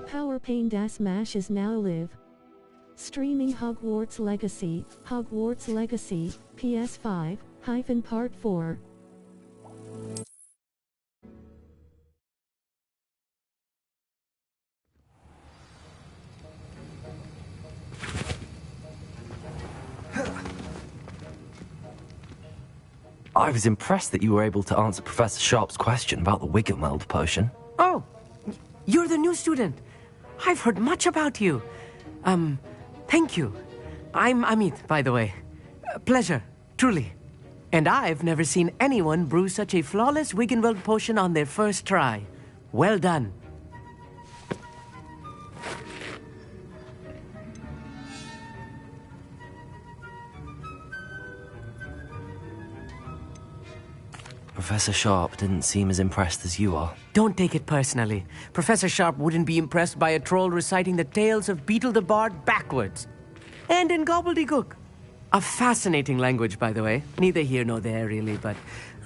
Power Pain Das Mash is now live. Streaming Hogwarts Legacy, PS5, Part 4. I was impressed that you were able to answer Professor Sharp's question about the Wiggenweld potion. Oh, you're the new student. I've heard much about you. Thank you. I'm Amit, by the way. Pleasure, truly. And I've never seen anyone brew such a flawless Wiggenweld potion on their first try. Well done. Professor Sharp didn't seem as impressed as you are. Don't take it personally. Professor Sharp wouldn't be impressed by a troll reciting the tales of Beetle the Bard backwards. And in gobbledygook. A fascinating language, by the way. Neither here nor there, really, but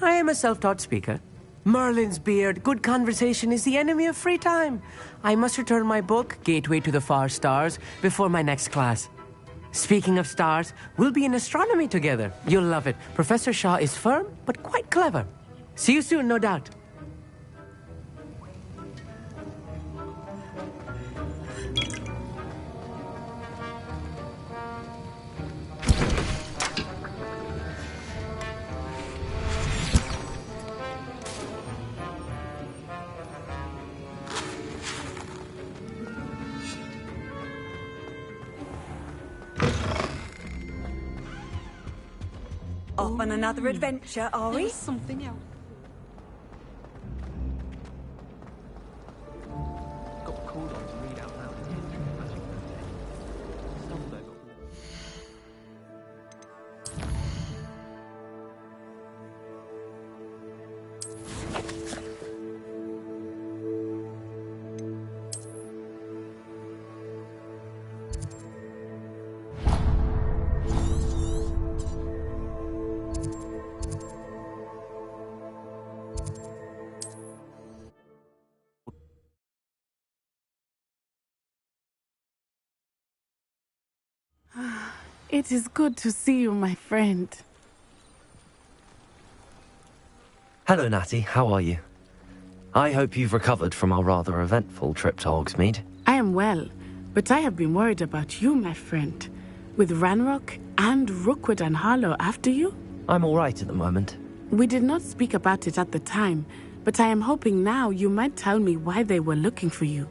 I am a self-taught speaker. Merlin's beard, good conversation is the enemy of free time. I must return my book, Gateway to the Far Stars, before my next class. Speaking of stars, we'll be in astronomy together. You'll love it. Professor Shaw is firm, but quite clever. See you soon, no doubt. Off on another adventure, are we? Something else. Got called on to read out loud the history of magic that day. Stumberg got It is good to see you, my friend. Hello, Natty. How are you? I hope you've recovered from our rather eventful trip to Hogsmeade. I am well, but I have been worried about you, my friend. With Ranrock and Rookwood and Harlow after you? I'm all right at the moment. We did not speak about it at the time, but I am hoping now you might tell me why they were looking for you.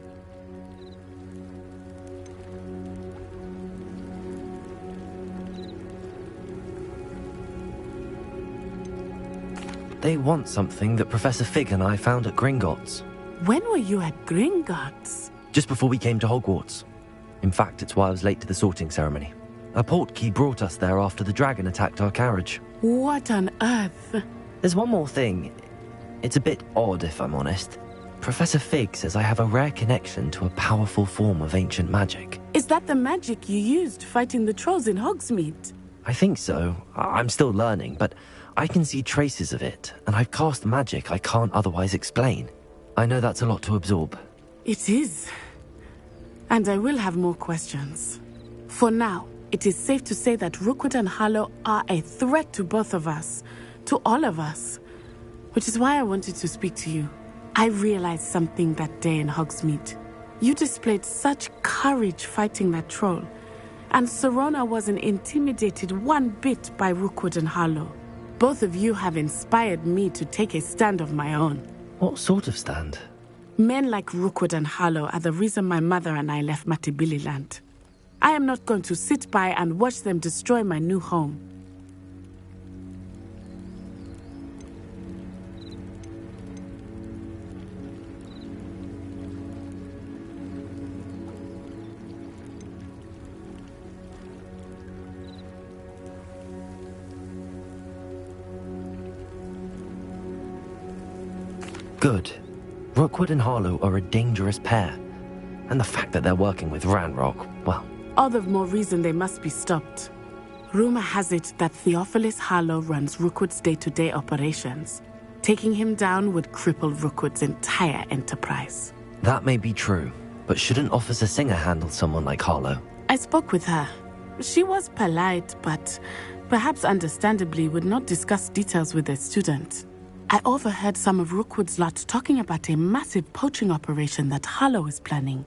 They want something that Professor Fig and I found at Gringotts. When were you at Gringotts? Just before we came to Hogwarts. In fact, it's why I was late to the sorting ceremony. A portkey brought us there after the dragon attacked our carriage. What on earth? There's one more thing. It's a bit odd, if I'm honest. Professor Fig says I have a rare connection to a powerful form of ancient magic. Is that the magic you used fighting the trolls in Hogsmeade? I think so. I'm still learning, but I can see traces of it, and I've cast magic I can't otherwise explain. I know that's a lot to absorb. It is. And I will have more questions. For now, it is safe to say that Rookwood and Harlow are a threat to both of us, to all of us. Which is why I wanted to speak to you. I realized something that day in Hogsmeade. You displayed such courage fighting that troll, and Serona wasn't intimidated one bit by Rookwood and Harlow. Both of you have inspired me to take a stand of my own. What sort of stand? Men like Rookwood and Harlow are the reason my mother and I left Matabeleland. I am not going to sit by and watch them destroy my new home. Good. Rookwood and Harlow are a dangerous pair. And the fact that they're working with Ranrock, well... All the more reason they must be stopped. Rumor has it that Theophilus Harlow runs Rookwood's day-to-day operations. Taking him down would cripple Rookwood's entire enterprise. That may be true, But shouldn't Officer Singer handle someone like Harlow? I spoke with her. She was polite, but perhaps understandably would not discuss details with a student. I overheard some of Rookwood's lot talking about a massive poaching operation that Harlow is planning.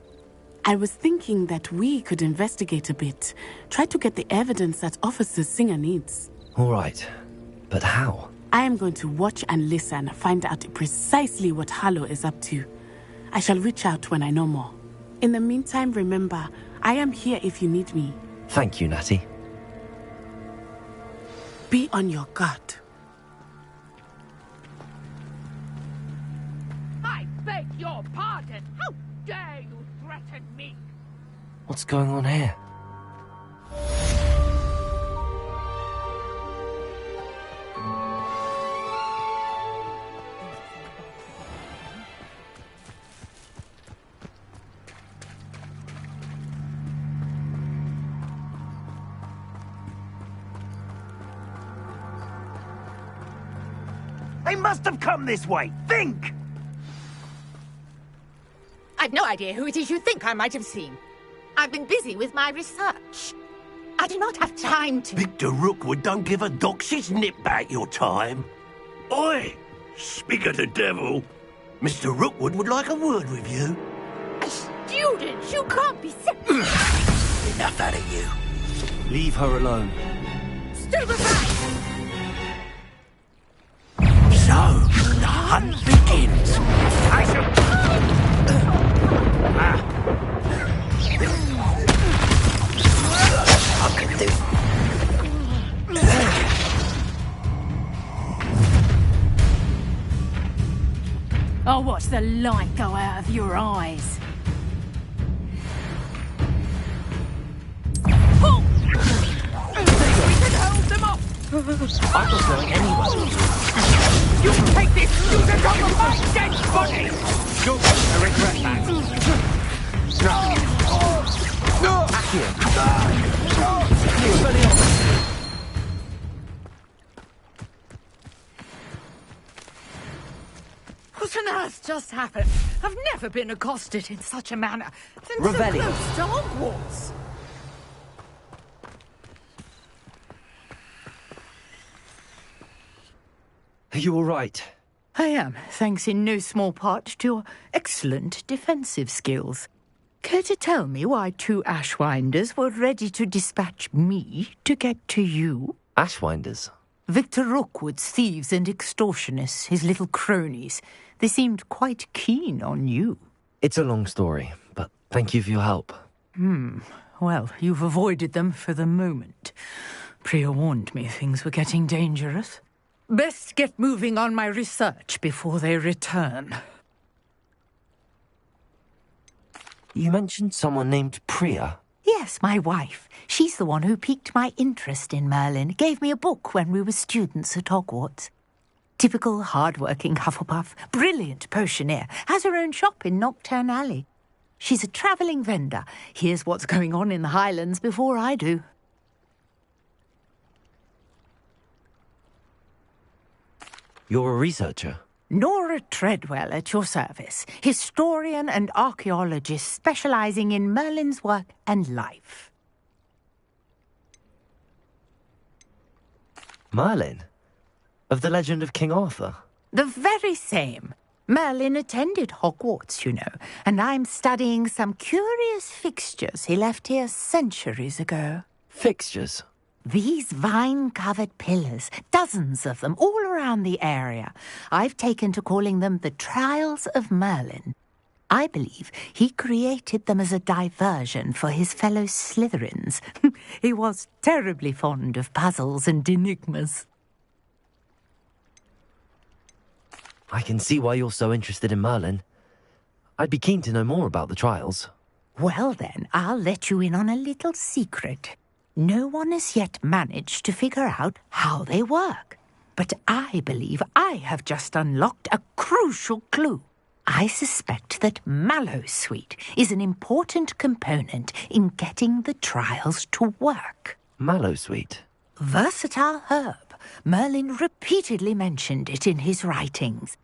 I was thinking that we could investigate a bit, try to get the evidence that Officer Singer needs. All right, but how? I am going to watch and listen, find out precisely what Harlow is up to. I shall reach out when I know more. In the meantime, remember, I am here if you need me. Thank you, Natty. Be on your guard. I beg your pardon. How dare you threaten me? What's going on here? They must have come this way. Think! I've no idea who it is you think I might have seen. I've been busy with my research. I do not have time to... Victor Rookwood don't give a doxy's nip back your time. Oi! Speak of the devil. Mr. Rookwood would like a word with you. A student? You can't be sick. Enough out of you. Leave her alone. Stupefy! So, the hunt begins. I shall... I can do... I'll watch the light go out of your eyes. Oh! We can hold them off! I'm not going anywhere. You take this student on my dead body! You're going to regret that. What on earth just happened? I've never been accosted in such a manner since so Revelio. close to Hogwarts. Are you all right? I am, thanks in no small part to your excellent defensive skills. Care to tell me why two Ashwinders were ready to dispatch me to get to you? Ashwinders? Victor Rookwood's thieves and extortionists, his little cronies. They seemed quite keen on you. It's a long story, but thank you for your help. Well, you've avoided them for the moment. Priya warned me things were getting dangerous. Best get moving on my research before they return. You mentioned someone named Priya. Yes, my wife. She's the one who piqued my interest in Merlin. Gave me a book when we were students at Hogwarts. Typical hard-working Hufflepuff, brilliant potioneer, has her own shop in Knockturn Alley. She's a travelling vendor. Hears what's going on in the Highlands before I do. You're a researcher? Nora Treadwell at your service, historian and archaeologist specialising in Merlin's work and life. Merlin? Of the legend of King Arthur? The very same. Merlin attended Hogwarts, you know, and I'm studying some curious fixtures he left here centuries ago. Fixtures? These vine-covered pillars, dozens of them, all around the area. I've taken to calling them the Trials of Merlin. I believe he created them as a diversion for his fellow Slytherins. He was terribly fond of puzzles and enigmas. I can see why you're so interested in Merlin. I'd be keen to know more about the trials. Well then, I'll let you in on a little secret. No one has yet managed to figure out how they work. But I believe I have just unlocked a crucial clue. I suspect that Mallowsweet is an important component in getting the trials to work. Mallowsweet? Versatile herb. Merlin repeatedly mentioned it in his writings.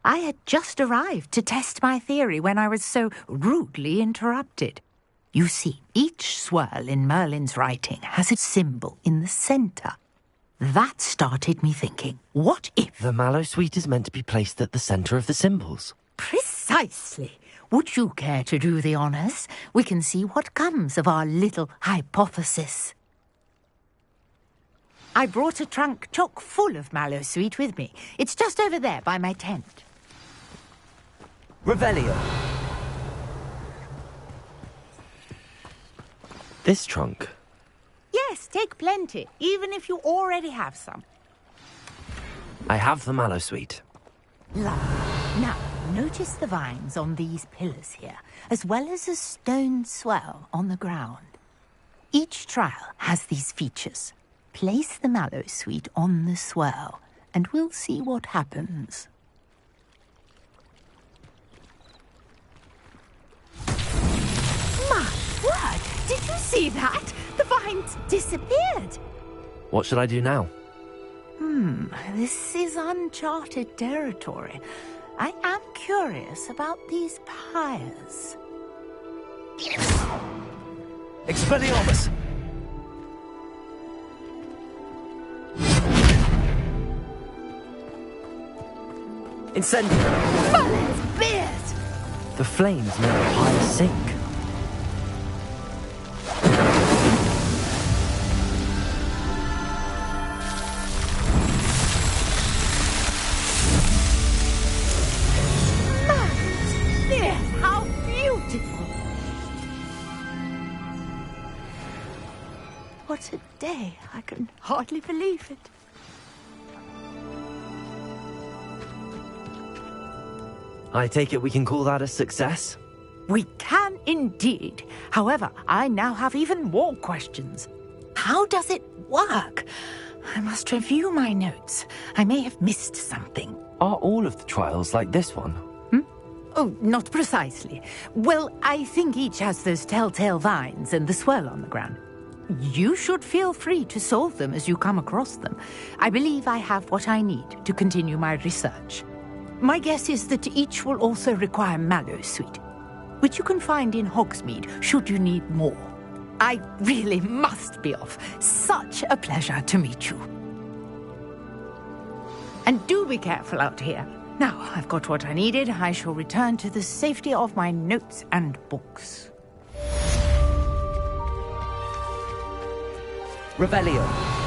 I had just arrived to test my theory when I was so rudely interrupted. You see, each swirl in Merlin's writing has a symbol in the center. That started me thinking, what if... The mallow sweet is meant to be placed at the center of the symbols. Precisely. Would you care to do the honors? We can see what comes of our little hypothesis. I brought a trunk chock full of mallow sweet with me. It's just over there by my tent. Revelio. This trunk? Yes, take plenty, even if you already have some. I have the mallow sweet. Lovely. Now, notice the vines on these pillars here, as well as a stone swell on the ground. Each trial has these features. Place the mallow sweet on the swell, and we'll see what happens. My word! Did you see that? The vines disappeared. What should I do now? This is uncharted territory. I am curious about these pyres. Expelliarmus! Incendio! Merlin's beard! The flames make the pyre sink. Merlin's beard! How beautiful! What a day! I can hardly believe it. I take it we can call that a success? We can indeed. However, I now have even more questions. How does it work? I must review my notes. I may have missed something. Are all of the trials like this one? Oh, not precisely. Well, I think each has those telltale vines and the swirl on the ground. You should feel free to solve them as you come across them. I believe I have what I need to continue my research. My guess is that each will also require mallow sweet, which you can find in Hogsmeade should you need more. I really must be off. Such a pleasure to meet you. And do be careful out here. Now I've got what I needed, I shall return to the safety of my notes and books. Revelio.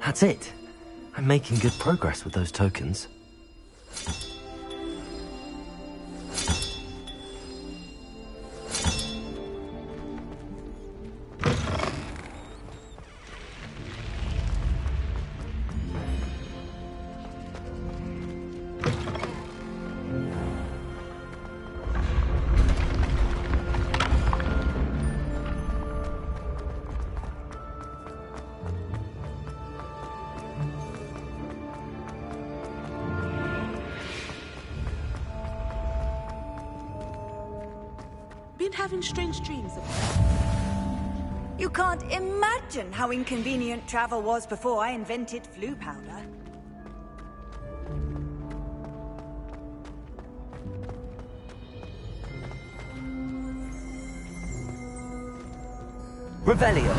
That's it. I'm making good progress with those tokens. Been having strange dreams about You can't imagine how inconvenient travel was before I invented flu powder. Revelio.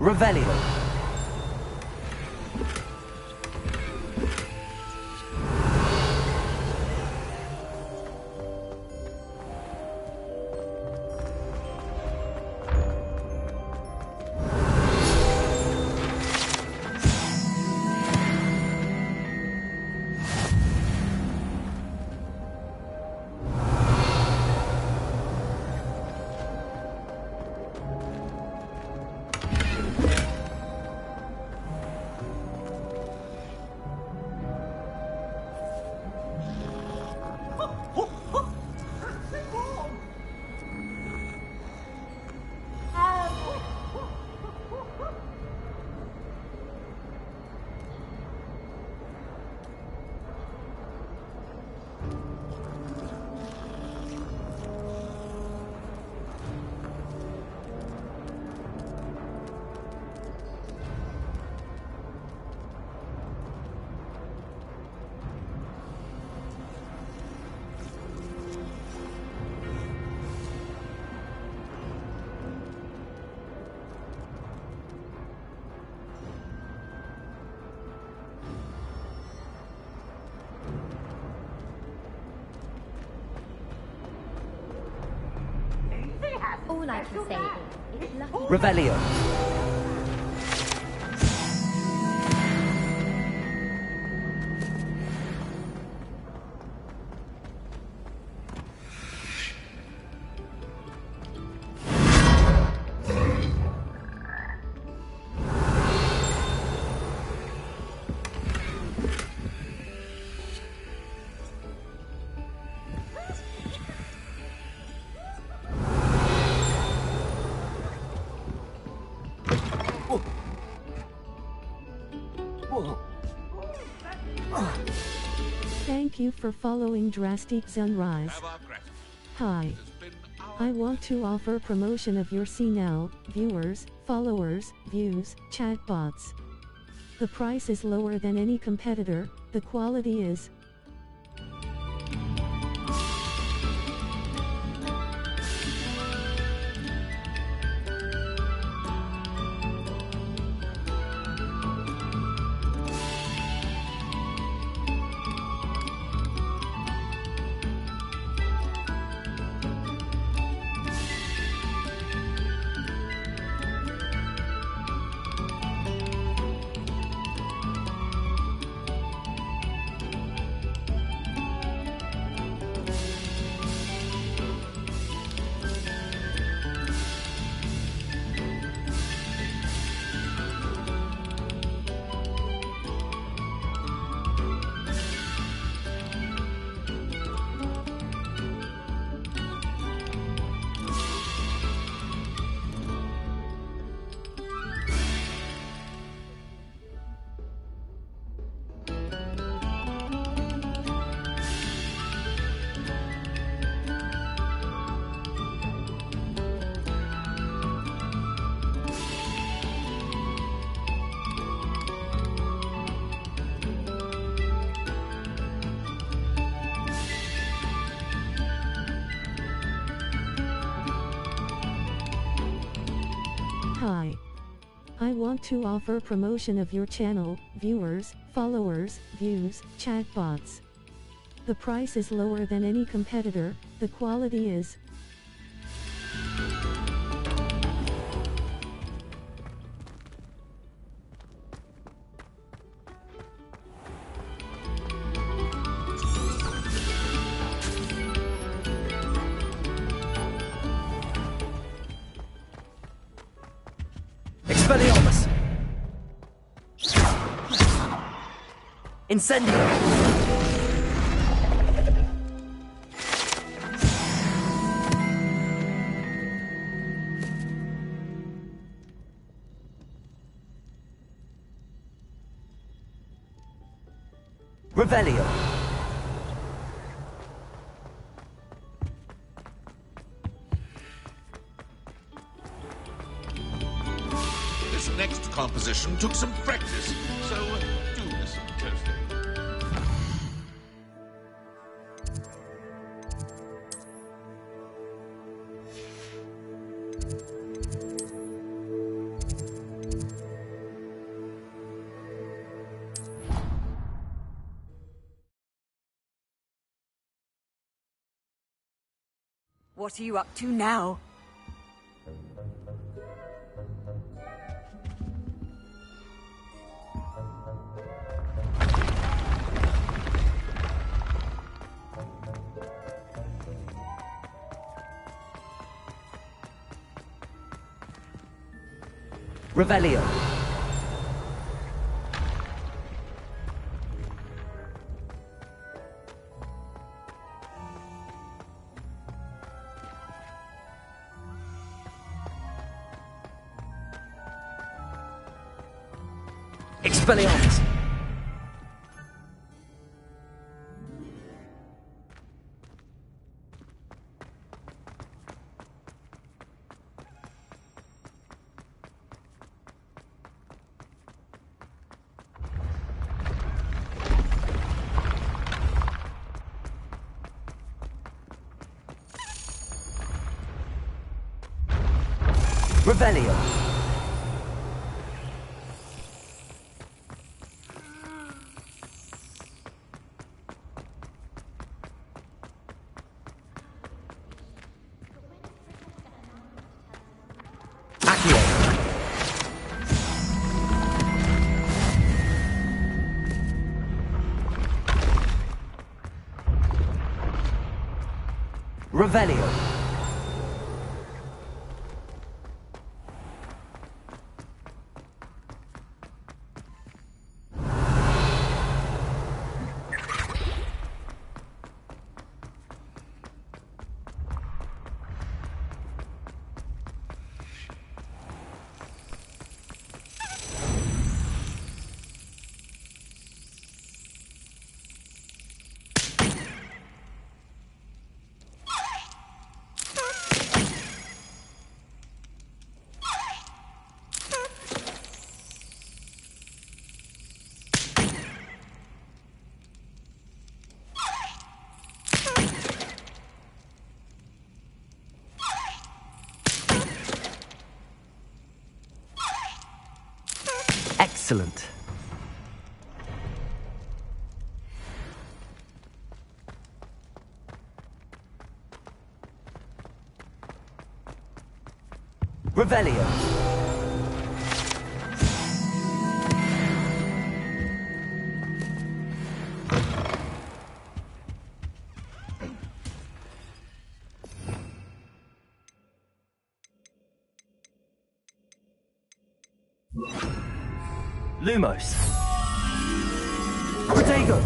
Revelio. All I can say is, it's lucky. Revelio. Thank you for following Drastic Sunrise. Hi. I want to offer promotion of your CNL, viewers, followers, views, chatbots. The price is lower than any competitor, the quality is Hi. I want to offer promotion of your channel, viewers, followers, views, chatbots. The price is lower than any competitor, the quality is Expelliarmus! Incendio! Revelio! This next composition took some practice, so do listen closely. What are you up to now? Revelio. Expelliarmus. Revelio. Accio. Revelio. Excellent. Revelio. Lumos. Protego.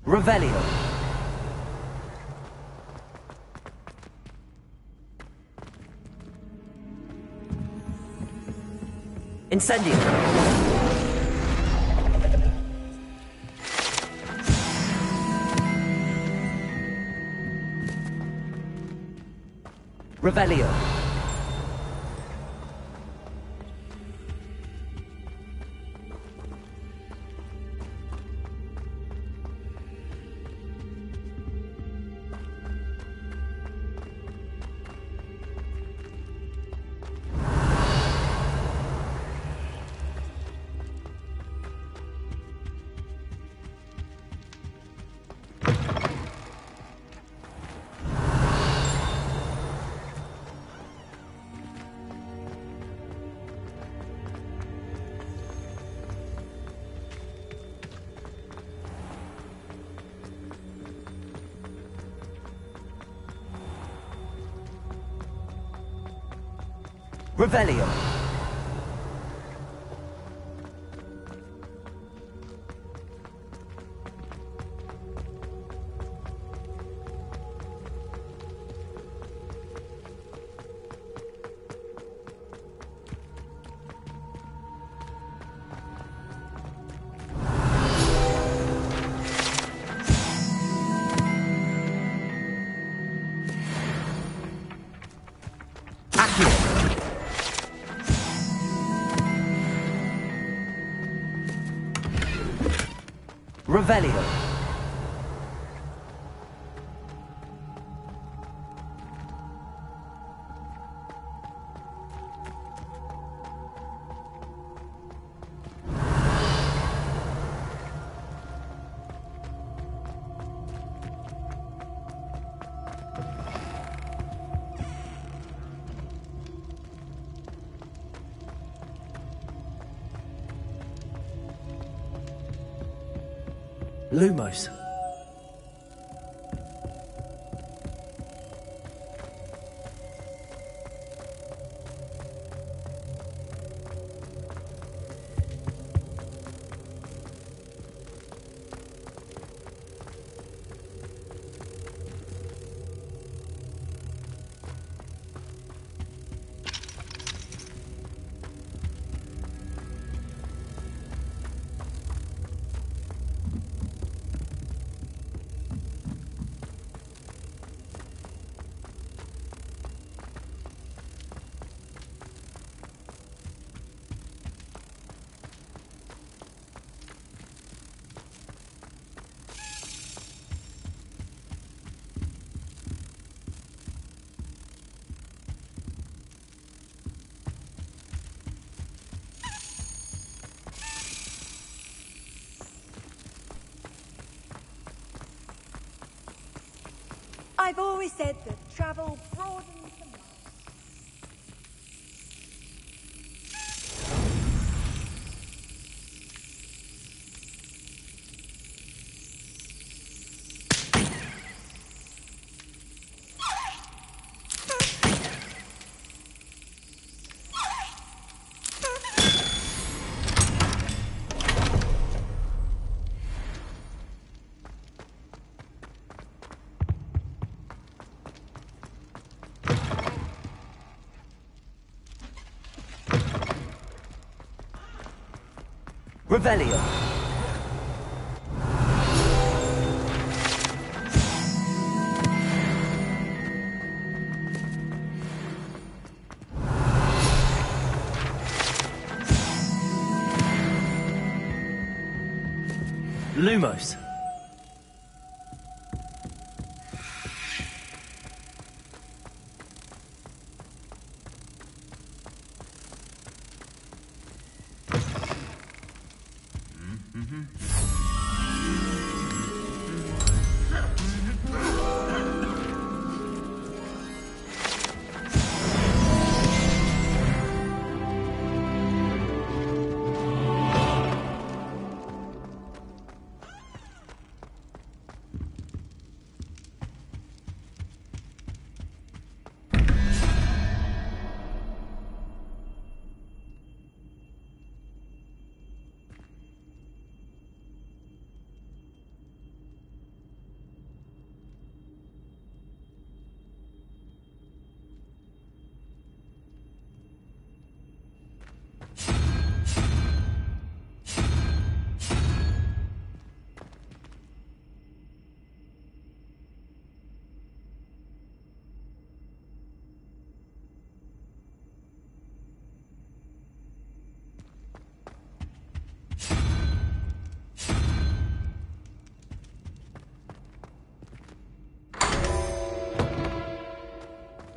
Revelio. Incendio. Revelio. Revelio. Accio. Revelio. Lumos. I've always said that travel broadens the mind. Revelio. Lumos.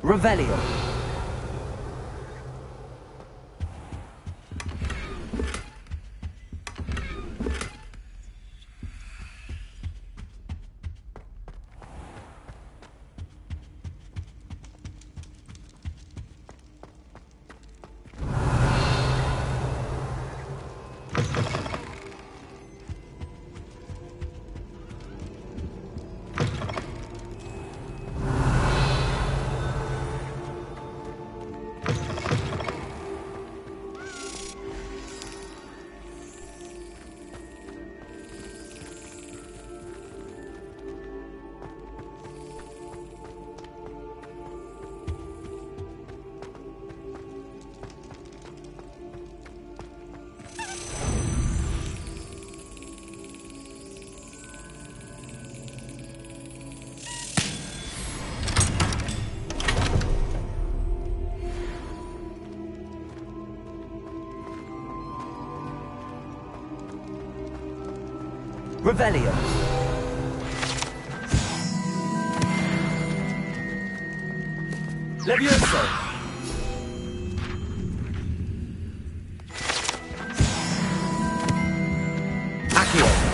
Revelio. Revelio. Levioso. Accio.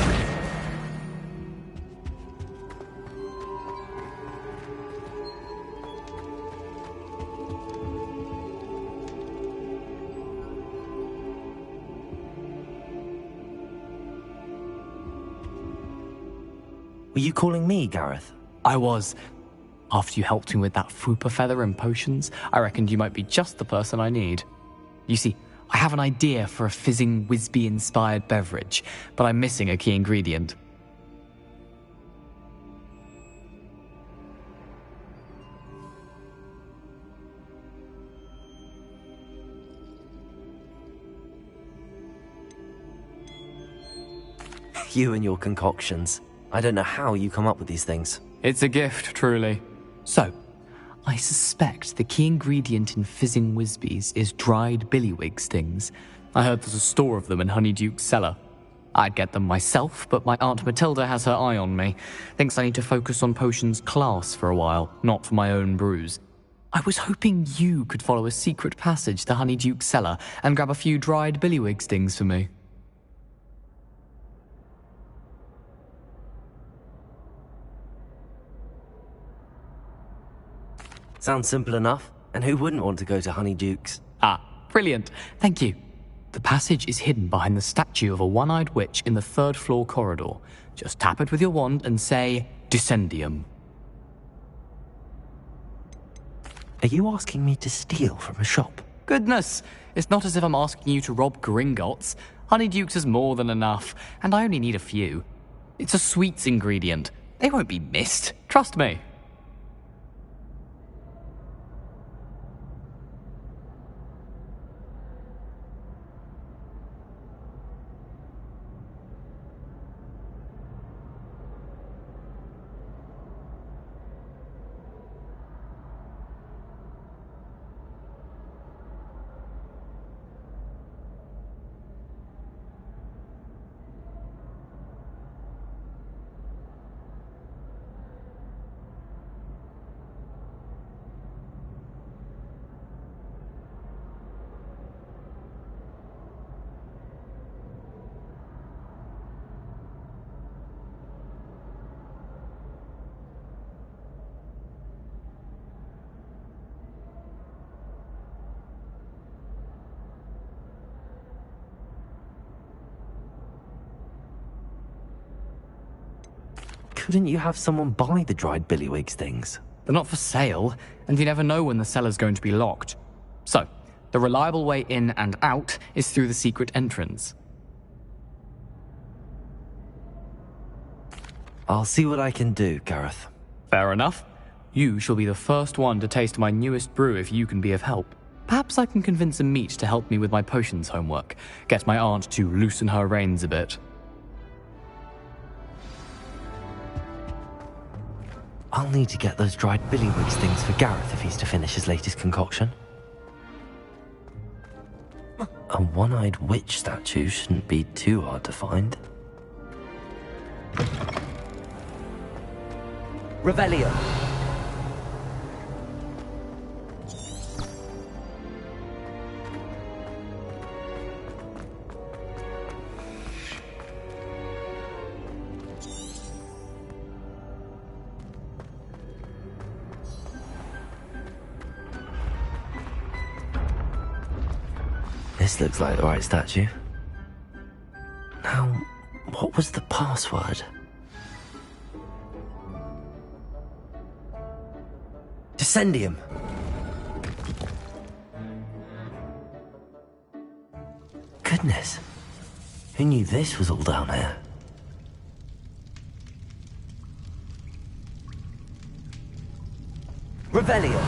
Were you calling me, Gareth? I was. After you helped me with that Fupa feather and potions, I reckoned you might be just the person I need. You see, I have an idea for a fizzing Whizbee-inspired beverage, but I'm missing a key ingredient. You and your concoctions. I don't know how you come up with these things. It's a gift, truly. So, I suspect the key ingredient in fizzing Whizbees is dried billywig stings. I heard there's a store of them in Honeyduke's cellar. I'd get them myself, but my Aunt Matilda has her eye on me. Thinks I need to focus on potions class for a while, not for my own brews. I was hoping you could follow a secret passage to Honeyduke's cellar and grab a few dried billywig stings for me. Sounds simple enough. And who wouldn't want to go to Honeyduke's? Ah, brilliant. Thank you. The passage is hidden behind the statue of a one-eyed witch in the third-floor corridor. Just tap it with your wand and say, Descendium. Are you asking me to steal from a shop? Goodness, it's not as if I'm asking you to rob Gringotts. Honeyduke's is more than enough, and I only need a few. It's a sweets ingredient. They won't be missed. Trust me. Couldn't you have someone buy the dried billywig things? They're not for sale, and you never know when the cellar's going to be locked. So, the reliable way in and out is through the secret entrance. I'll see what I can do, Gareth. Fair enough. You shall be the first one to taste my newest brew if you can be of help. Perhaps I can convince a meat to help me with my potions homework. Get my aunt to loosen her reins a bit. I'll need to get those dried billywig things for Gareth if he's to finish his latest concoction. A one-eyed witch statue shouldn't be too hard to find. Revelio. This looks like the right statue. Now, what was the password? Descendium. Goodness. Who knew this was all down here? Revelio.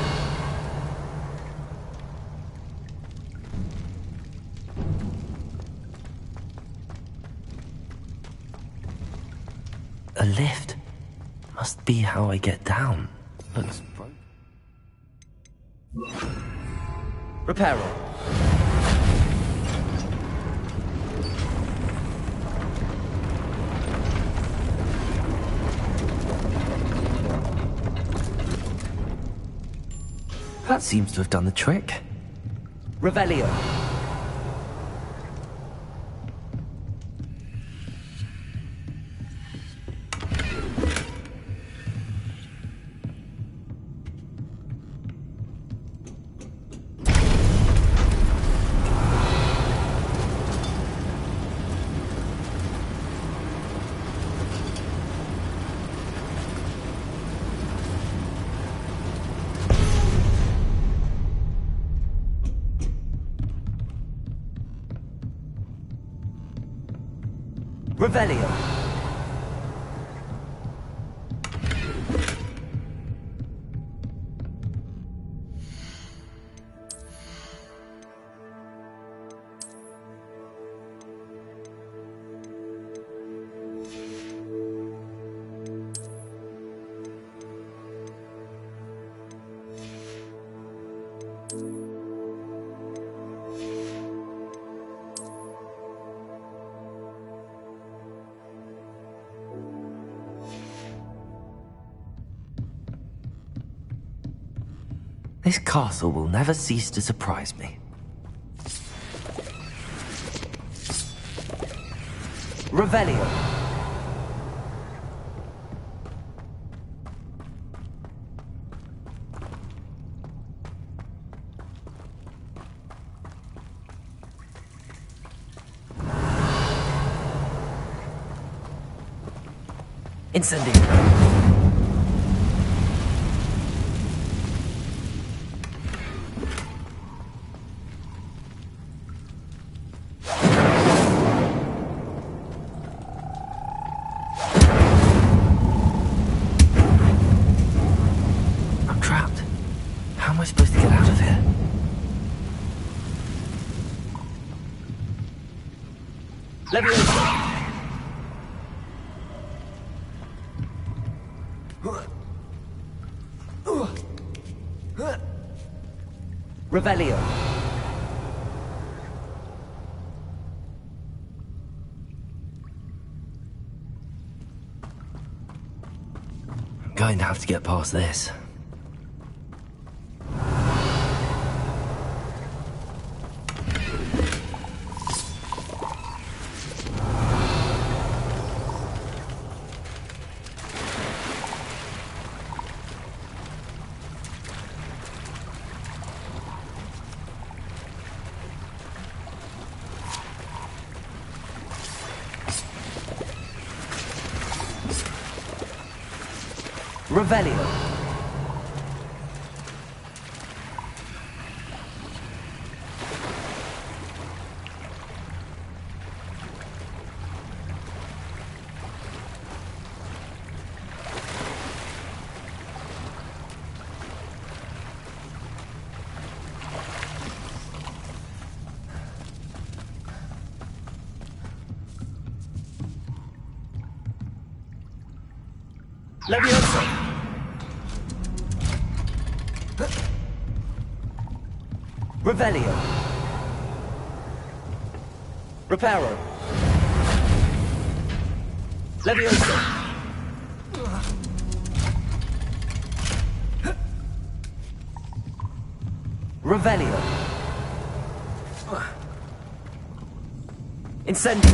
A lift. Must be how I get down. Looks broken. Reparo. That seems to have done the trick. Revelio. Revelio. This castle will never cease to surprise me. Revelio. Incendio. Revelio. I'm going to have to get past this. Revelio. Leviosa. Revelio. Reparo. Leviosa. Revelio. Incendio.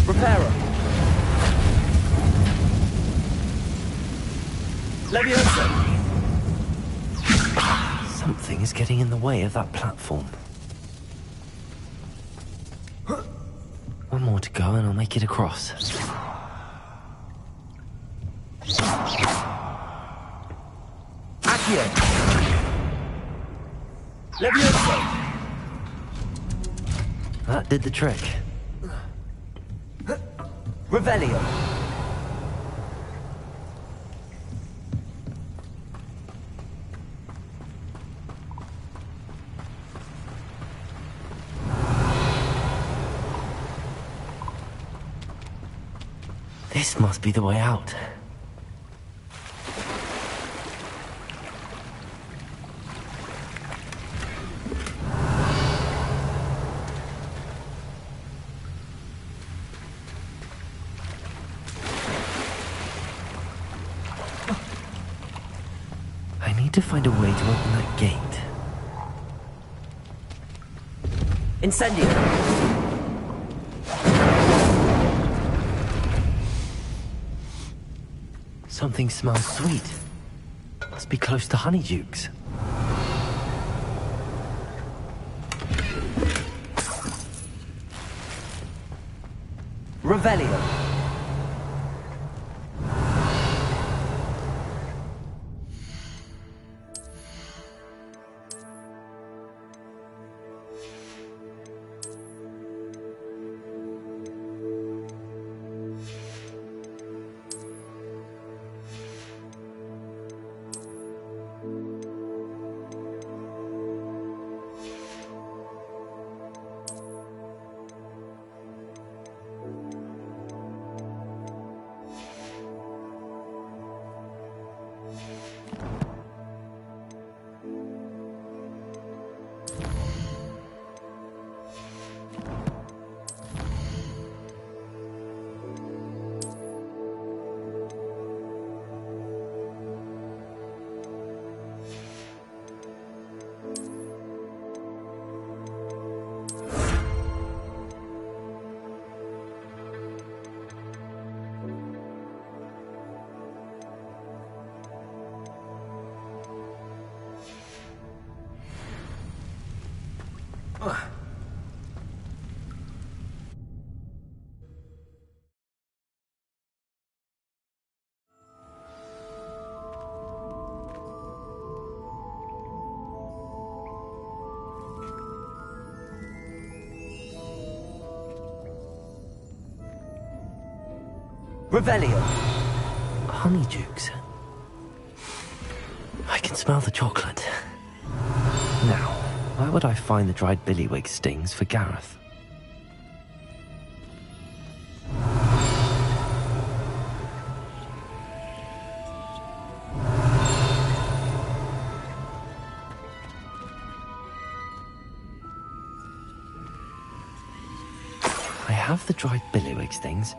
Reparo. Leviosa. Something is getting in the way of that platform. One more to go and I'll make it across. Accio. Leviosa. That did the trick. Revelio. This must be the way out. I need to find a way to open that gate. Incendio! Something smells sweet. Must be close to Honeydukes. Revelio. Revelio. Honeydukes. I can smell the chocolate. Now, where would I find the dried billywig stings for Gareth? I have the dried billywig stings.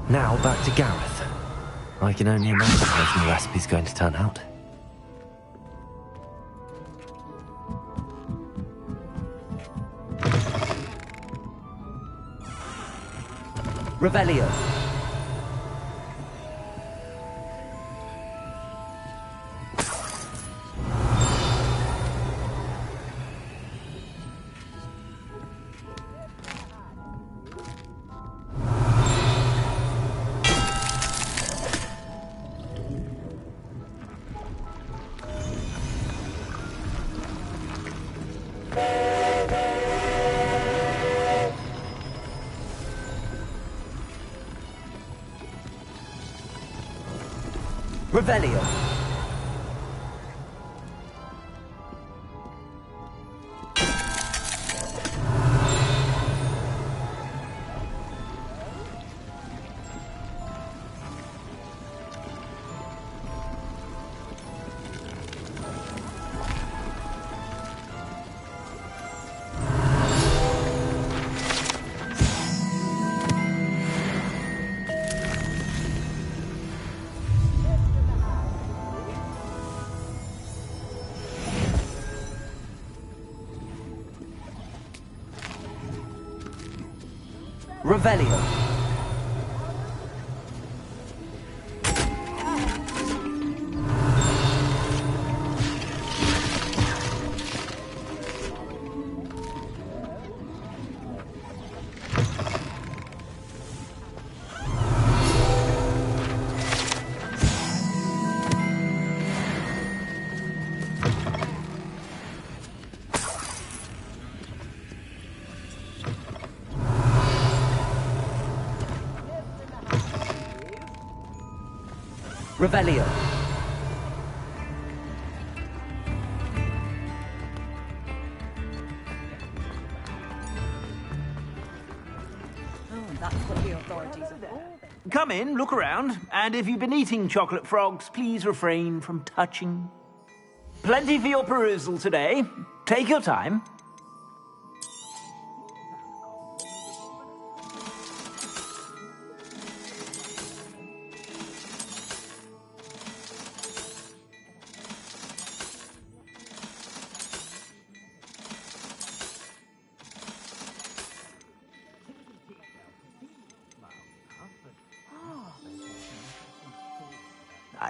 Now back to Gareth. I can only imagine how the recipe's going to turn out. Revelio. Revelio. Revelio. Revelio. Come in, look around, and if you've been eating chocolate frogs, please refrain from touching. Plenty for your perusal today. Take your time.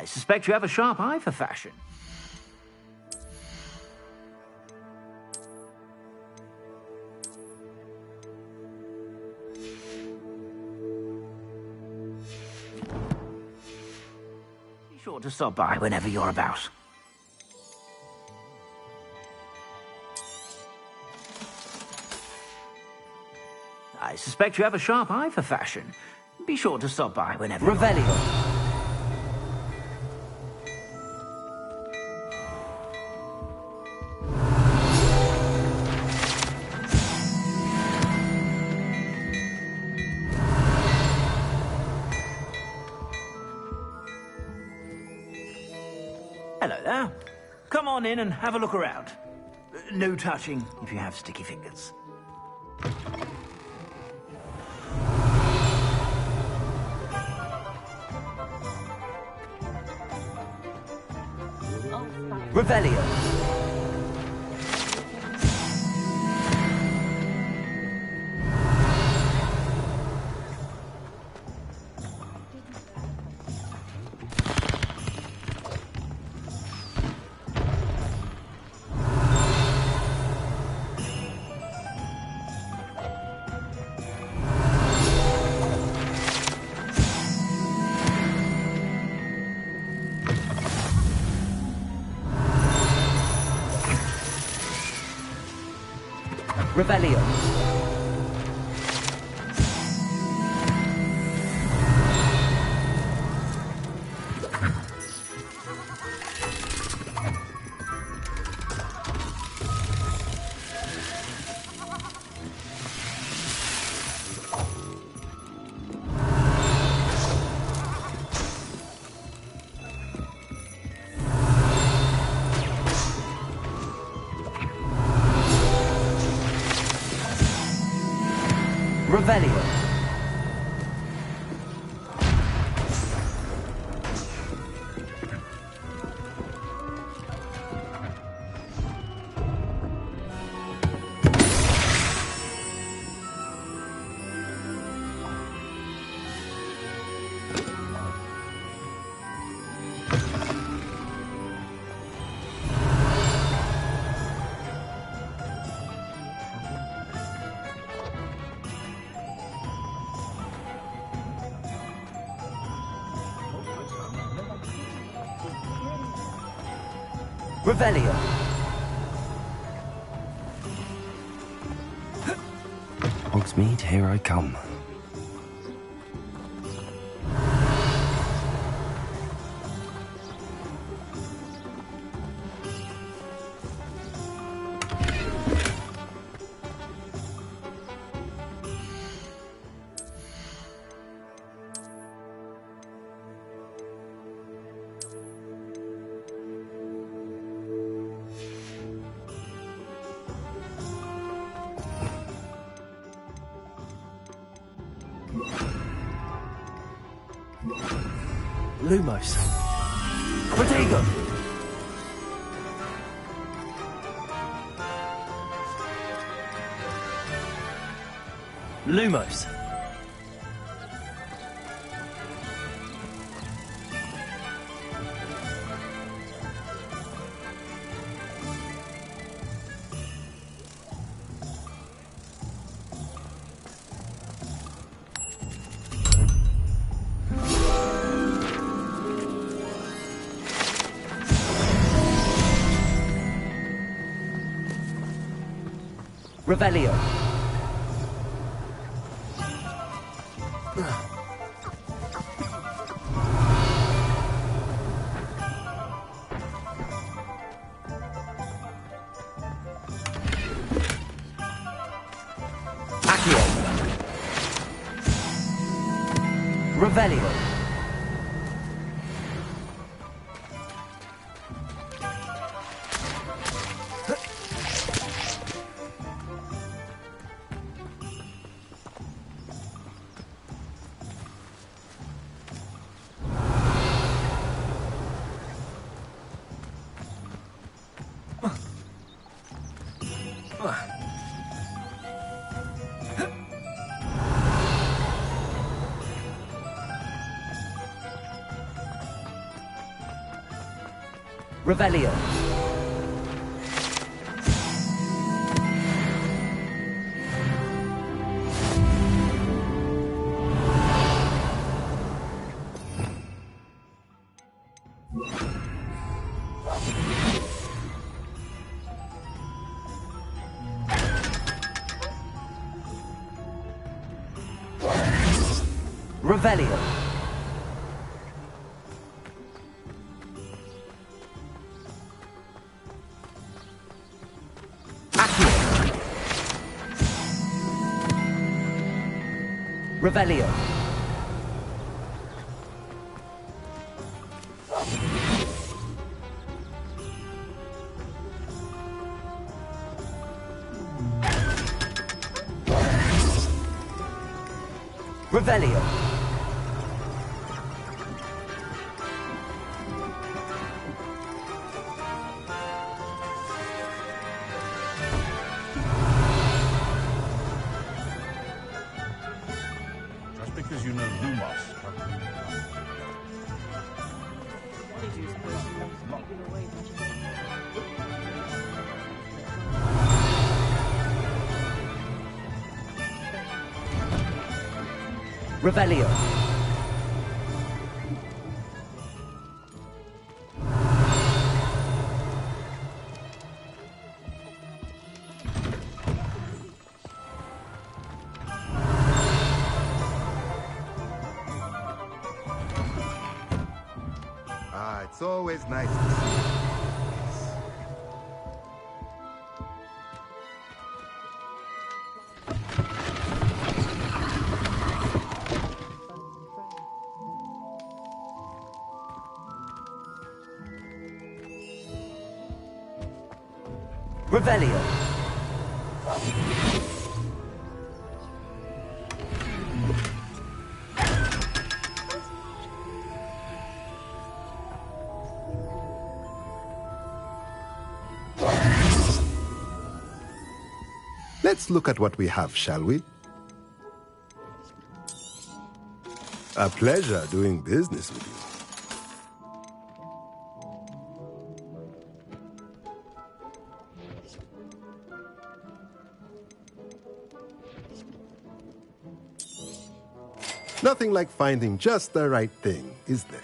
I suspect you have a sharp eye for fashion. Be sure to stop by whenever you're about. I suspect you have a sharp eye for fashion. Be sure to stop by whenever. Revelio. Hello there. Come on in and have a look around. No touching if you have sticky fingers. Revelio. Revelio. Revelio. Revelio. Hogsmeade, here I come. Lumos. Protego. Lumos. Revelio. Accio. Revelio. Revelio. Revelio. Revelio. Revelio. Just because you know Lumos. Revelio. It's always nice to see you. Revelio. Let's look at what we have, shall we? A pleasure doing business with you. Nothing like finding just the right thing, is there?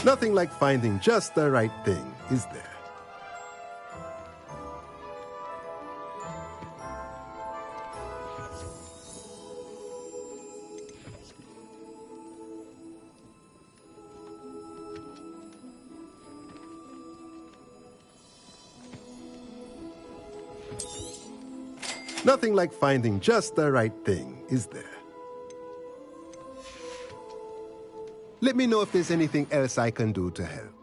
Nothing like finding just the right thing, is there? Nothing like finding just the right thing, is there? Let me know if there's anything else I can do to help.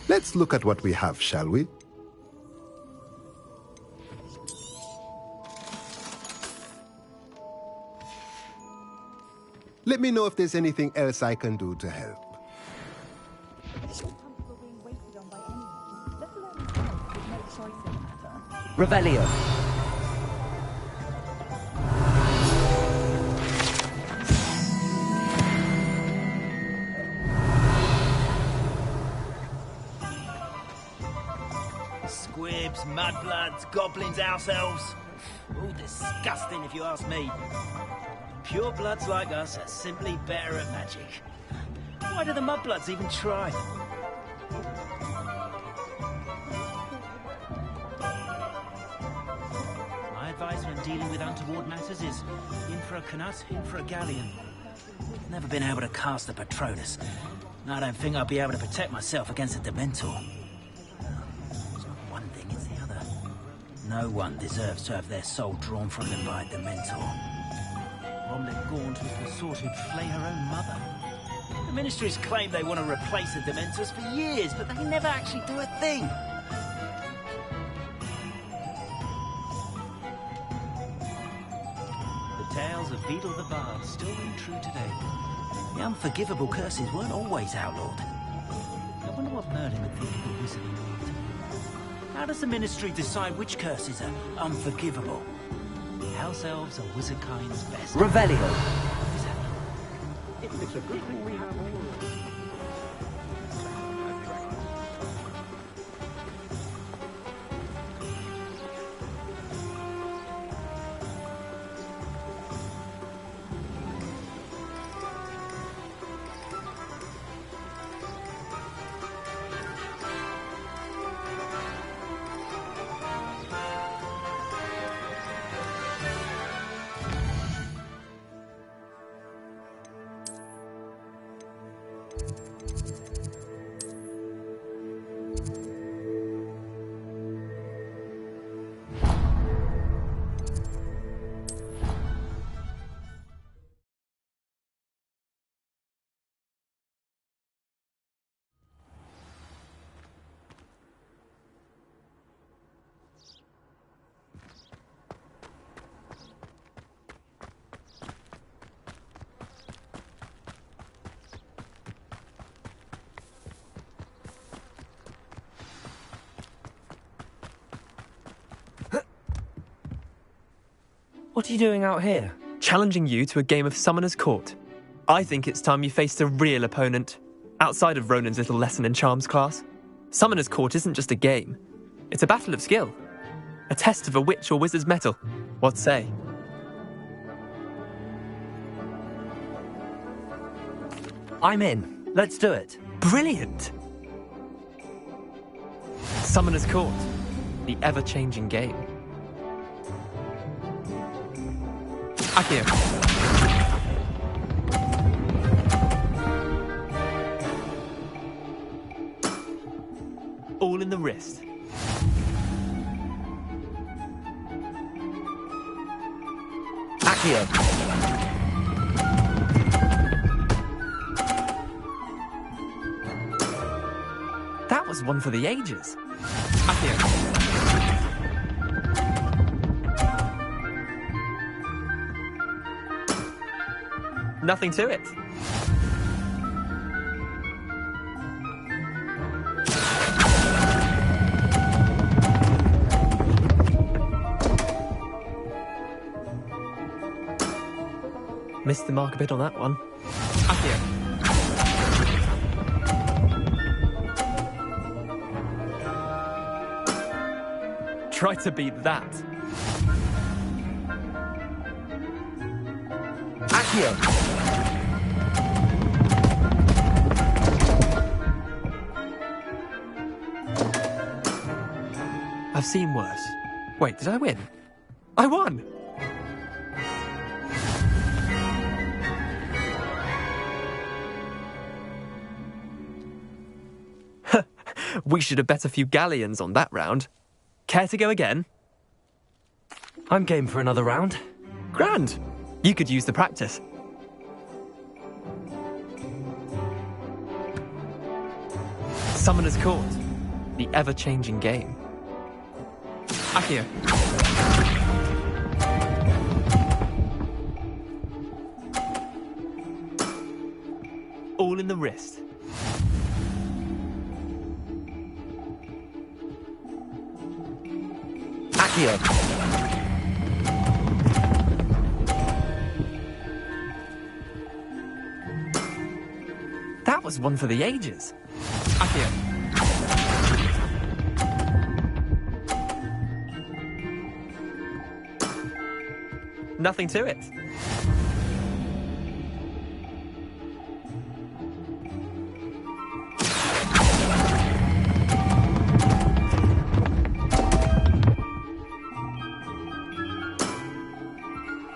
Let's look at what we have, shall we? Let me know if there's anything else I can do to help. Revelio. Squibs, mudbloods, goblins, house elves. All disgusting if you ask me. Purebloods like us are simply better at magic. Why do the mudbloods even try? My advice when dealing with untoward matters is in for a canut, in for a galleon. Never been able to cast a Patronus. I don't think I'll be able to protect myself against a Dementor. It's not one thing, it's the other. No one deserves to have their soul drawn from them by a Dementor. Romlin Gaunt was the sort who'd flay her own mother. The Ministry's claimed they want to replace the Dementors for years, but they never actually do a thing. The tales of Beetle the Bard still ring true today. The unforgivable curses weren't always outlawed. I wonder what Merlin would think of the wizard he made. How does the Ministry decide which curses are unforgivable? House elves are wizard kind's best. Revelio. It's a good thing we have all of them. What are you doing out here? Challenging you to a game of Summoner's Court. I think it's time you faced a real opponent, outside of Ronan's little lesson in charms class. Summoner's Court isn't just a game. It's a battle of skill. A test of a witch or wizard's mettle. What say? I'm in. Let's do it. Brilliant! Summoner's Court. The ever-changing game. Akio. All in the wrist. Akio. That was one for the ages. Akio. Nothing to it. Missed the mark a bit on that one. Akio. Try to beat that. Akio. I've seen worse. Wait, did I win? I won! We should have bet a few galleons on that round. Care to go again? I'm game for another round. Grand! You could use the practice. Summoner's Court. The ever-changing game. Akio. All in the wrist. Akio. That was one for the ages. Akio. Nothing to it.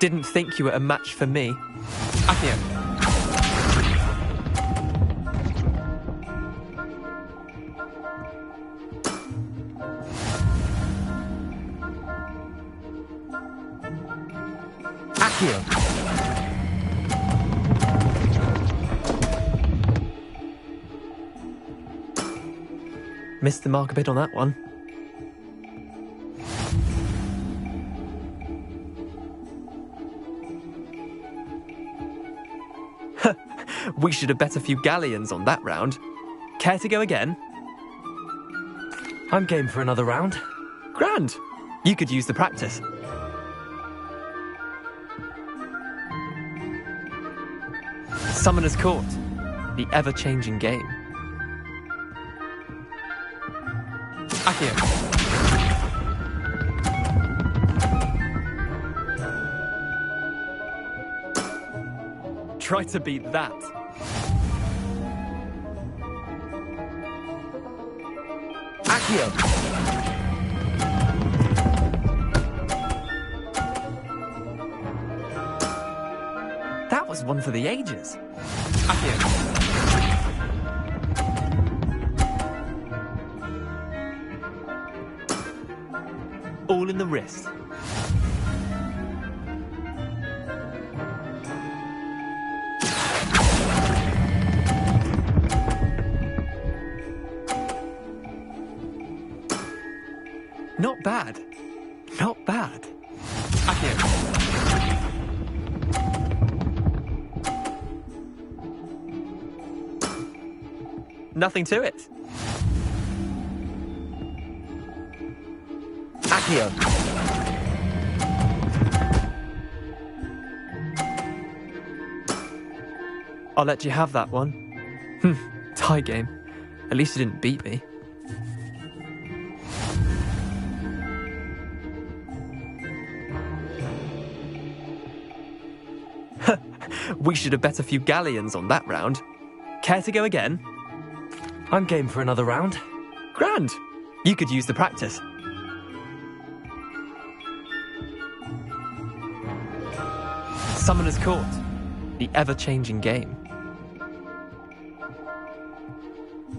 Didn't think you were a match for me. Akio. Missed the mark a bit on that one. We should have bet a few galleons on that round. Care to go again? I'm game for another round. Grand. You could use the practice. Summoner's Court. The ever-changing game. Accio. Try to beat that. Accio. That was one for the ages. Accio. All in the wrist. Not bad. Not bad. Accio. Nothing to it. Accio. I'll let you have that one. Tie game. At least you didn't beat me. We should have bet a few galleons on that round. Care to go again? I'm game for another round. Grand. You could use the practice. Summoner's Court. The ever-changing game.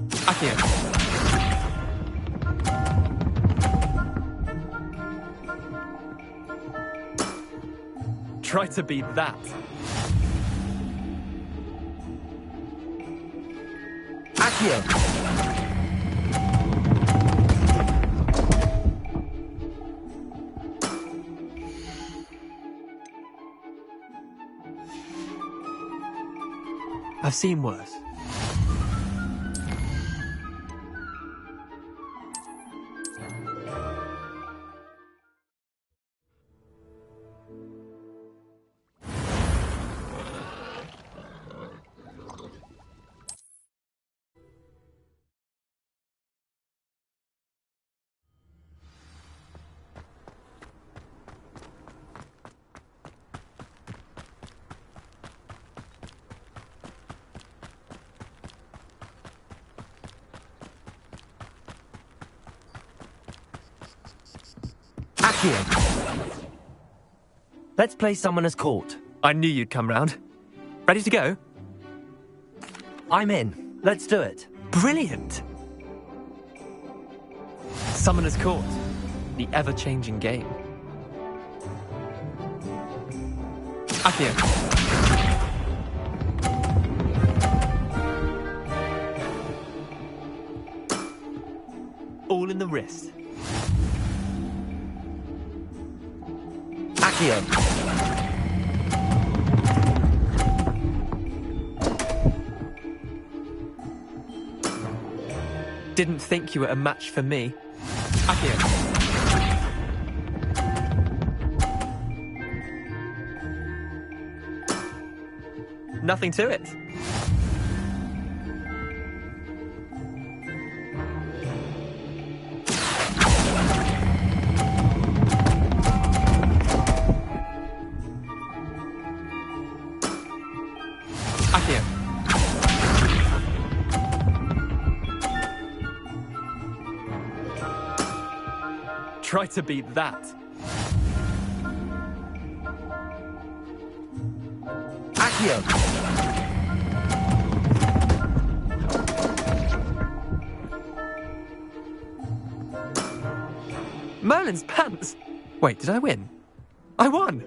Accio. Try to beat that. Accio. I've seen worse. Let's play Summoner's Court. I knew you'd come round. Ready to go? I'm in. Let's do it. Brilliant. Summoner's Court. The ever-changing game. Accio. All in the wrist. Accio. Didn't think you were a match for me. Accio. Nothing to it. Accio. Try to beat that. Accio. Merlin's pants. Wait, did I win? I won.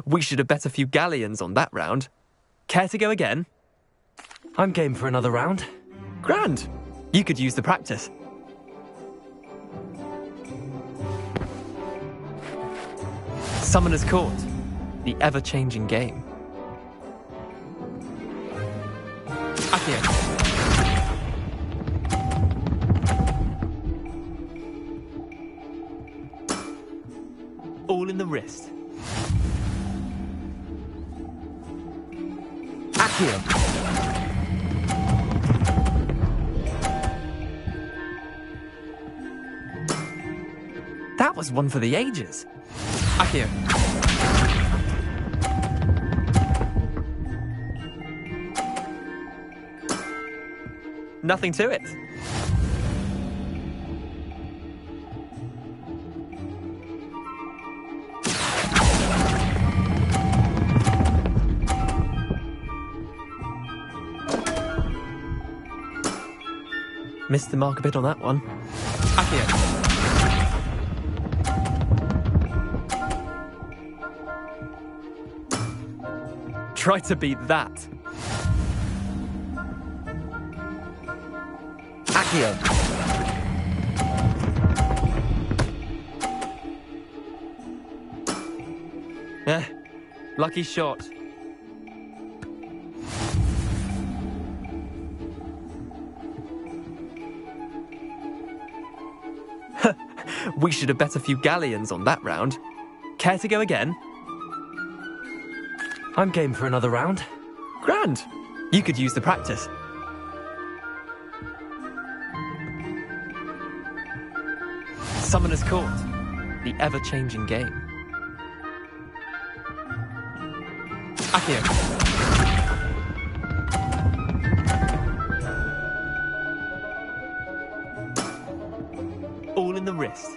We should have bet a few galleons on that round. Care to go again? I'm game for another round. Grand. You could use the practice. Summoner's Court. The ever-changing game. Accio. All in the wrist. Accio. That was one for the ages. Accio. Nothing to it. Missed the mark a bit on that one. Accio. Try to beat that. Accio. Lucky shot. We should have bet a few galleons on that round. Care to go again? I'm game for another round. Grand. You could use the practice. Summoner's Court. The ever-changing game. Accio. All in the wrist.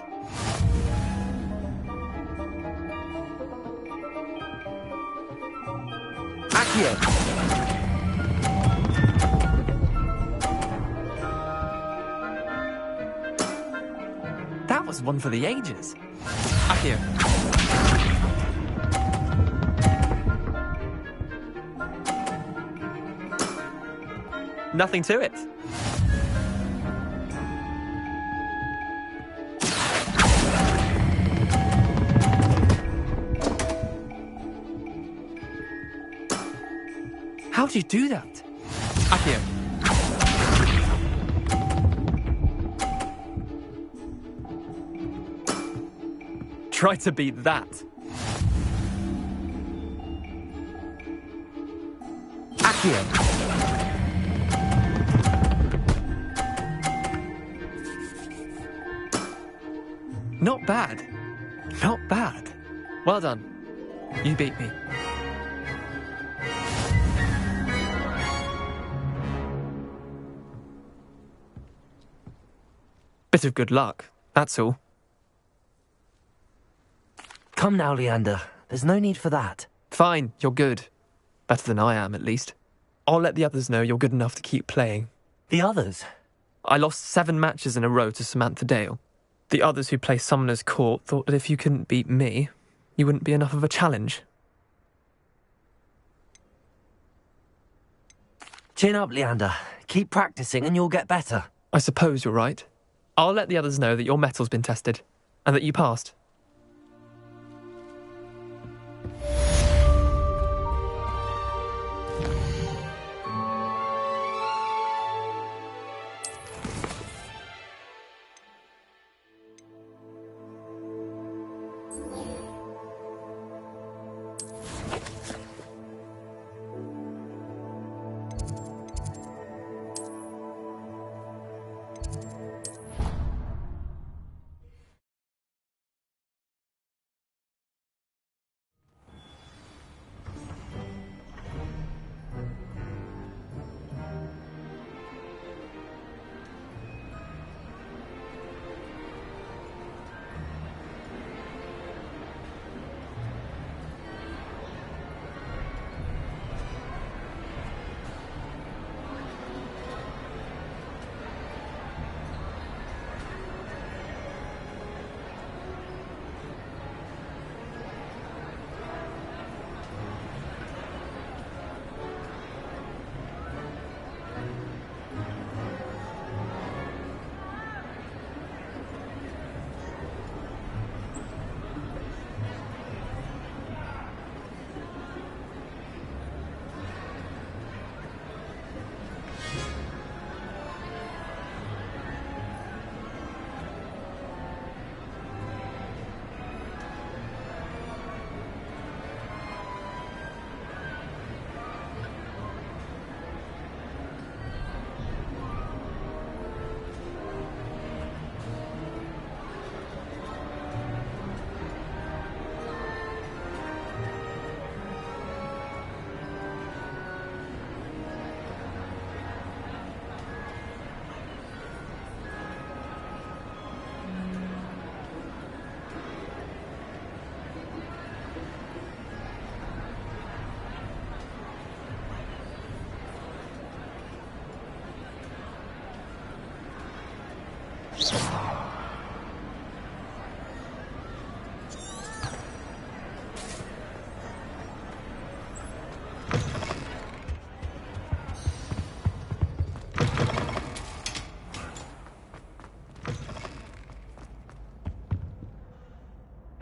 Accio. That was one for the ages. Accio. Nothing to it. How do you do that? Accio. Try to beat that. Accio. Not bad. Not bad. Well done. You beat me. Bit of good luck, that's all. Come now, Leander. There's no need for that. Fine, you're good. Better than I am, at least. I'll let the others know you're good enough to keep playing. The others? I lost 7 matches in a row to Samantha Dale. The others who play Summoner's Court thought that if you couldn't beat me, you wouldn't be enough of a challenge. Chin up, Leander. Keep practicing and you'll get better. I suppose you're right. I'll let the others know that your metal's been tested, and that you passed.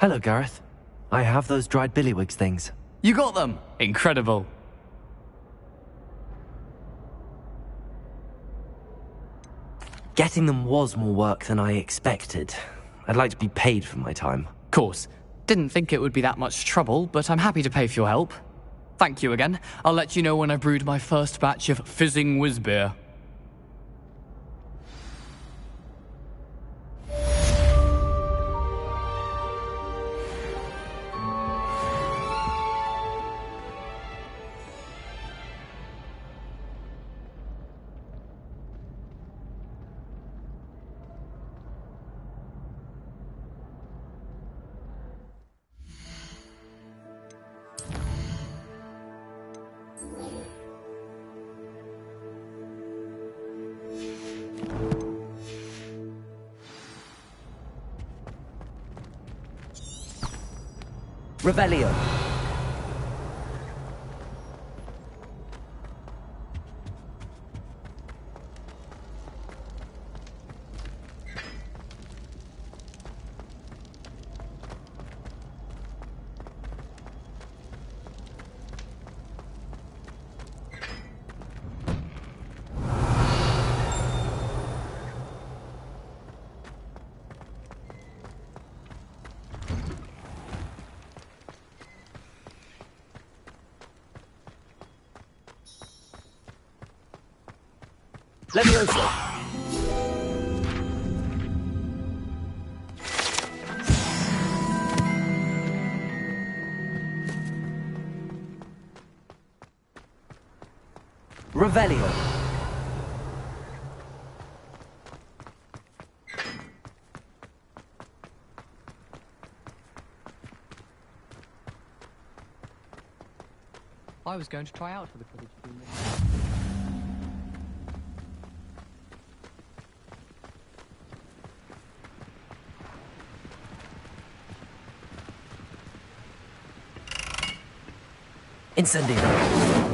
Hello, Gareth. I have those dried billywigs things. You got them! Incredible. Getting them was more work than I expected. I'd like to be paid for my time. Course. Didn't think it would be that much trouble, but I'm happy to pay for your help. Thank you again. I'll let you know when I brewed my first batch of fizzing whizbeer. Revelio. Levioso. Revelio. I was going to try out for the cottage team. Incendio.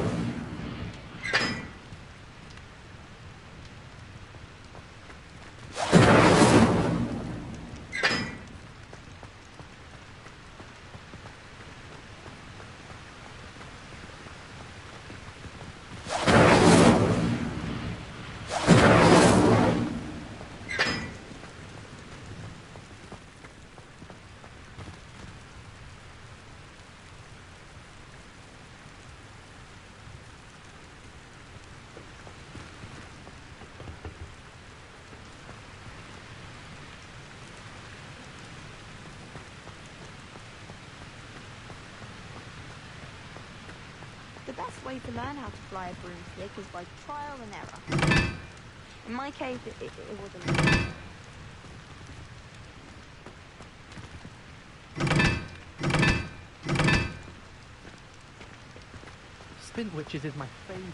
The best way to learn how to fly a broomstick is by trial and error. In my case, it wasn't. Spin witches is my favourite.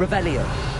Revelio.